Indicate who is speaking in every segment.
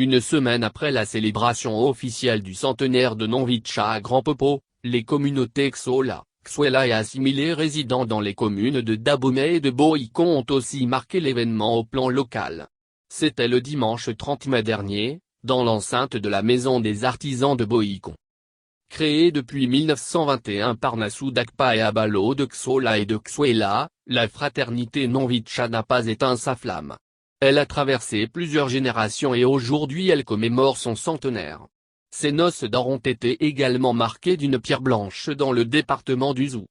Speaker 1: Une semaine après la célébration officielle du centenaire de Nonvicha à Grand Popo, les communautés Xhola, Xwela et assimilés résidant dans les communes de Dahomey et de Bohikon ont aussi marqué l'événement au plan local. C'était le dimanche 30 mai dernier, dans l'enceinte de la Maison des Artisans de Bohikon. Créée depuis 1921 par Nassou Dakpa et Abalo de Xhola et de Xwela, la fraternité Nonvicha n'a pas éteint sa flamme. Elle a traversé plusieurs générations et aujourd'hui elle commémore son centenaire. Ces noces d'or ont été également marquées d'une pierre blanche dans le département du Zou.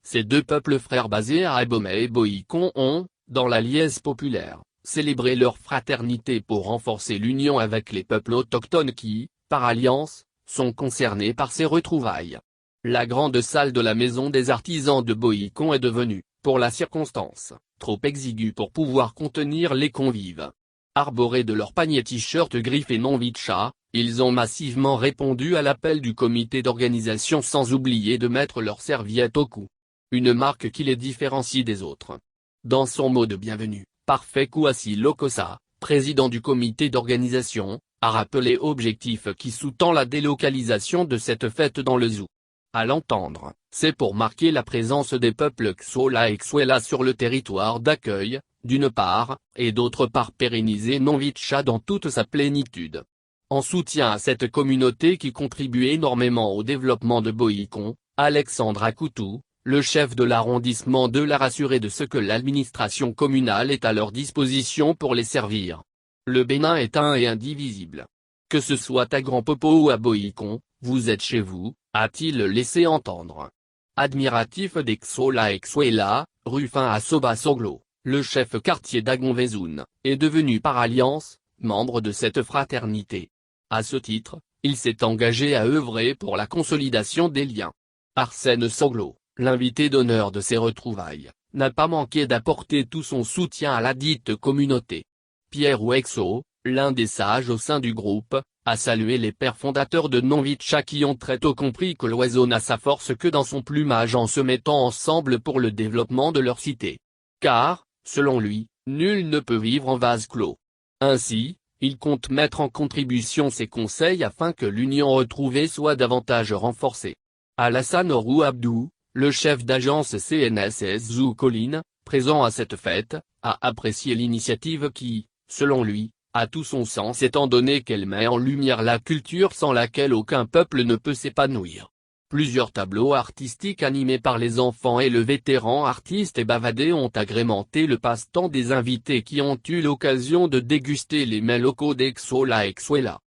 Speaker 1: Ces deux peuples frères basés à Dahomey et Bohikon ont, dans la liesse populaire, célébré leur fraternité pour renforcer l'union avec les peuples autochtones qui, par alliance, sont concernés par ces retrouvailles. La grande salle de la Maison des Artisans de Bohikon est devenue, pour la circonstance, trop exiguë pour pouvoir contenir les convives. Arborés de leurs paniers t-shirts griffés Nonvicha, ils ont massivement répondu à l'appel du comité d'organisation sans oublier de mettre leurs serviettes au cou. Une marque qui les différencie des autres. Dans son mot de bienvenue, Parfait Kouassi Lokossa, président du comité d'organisation, a rappelé l'objectif qui sous-tend la délocalisation de cette fête dans le Zou. À l'entendre, c'est pour marquer la présence des peuples Xhola et Xwela sur le territoire d'accueil, d'une part, et d'autre part pérenniser Nonvicha dans toute sa plénitude. En soutien à cette communauté qui contribue énormément au développement de Bohikon, Alexandre Akoutou, le chef de l'arrondissement de l'a rassuré de ce que l'administration communale est à leur disposition pour les servir. Le Bénin est un et indivisible. Que ce soit à Grand Popo ou à Bohikon, vous êtes chez vous, a-t-il laissé entendre. Admiratif des Xhola et Xwela, Rufin Asoba Soglo, le chef quartier d'Agonvezoun, est devenu par alliance, membre de cette fraternité. À ce titre, il s'est engagé à œuvrer pour la consolidation des liens. Arsène Soglo, l'invité d'honneur de ces retrouvailles, n'a pas manqué d'apporter tout son soutien à la dite communauté. Pierre Ouexo, l'un des sages au sein du groupe, a salué les pères fondateurs de Nonvicha qui ont très tôt compris que l'oiseau n'a sa force que dans son plumage en se mettant ensemble pour le développement de leur cité. Car, selon lui, nul ne peut vivre en vase clos. Ainsi, il compte mettre en contribution ses conseils afin que l'union retrouvée soit davantage renforcée. Alassane Orou Abdou, le chef d'agence CNSS Zou Colline, présent à cette fête, a apprécié l'initiative qui, selon lui, a tout son sens étant donné qu'elle met en lumière la culture sans laquelle aucun peuple ne peut s'épanouir. Plusieurs tableaux artistiques animés par les enfants et le vétéran artiste Bavadé ont agrémenté le passe-temps des invités qui ont eu l'occasion de déguster les mets locaux des Xhola et Xwela.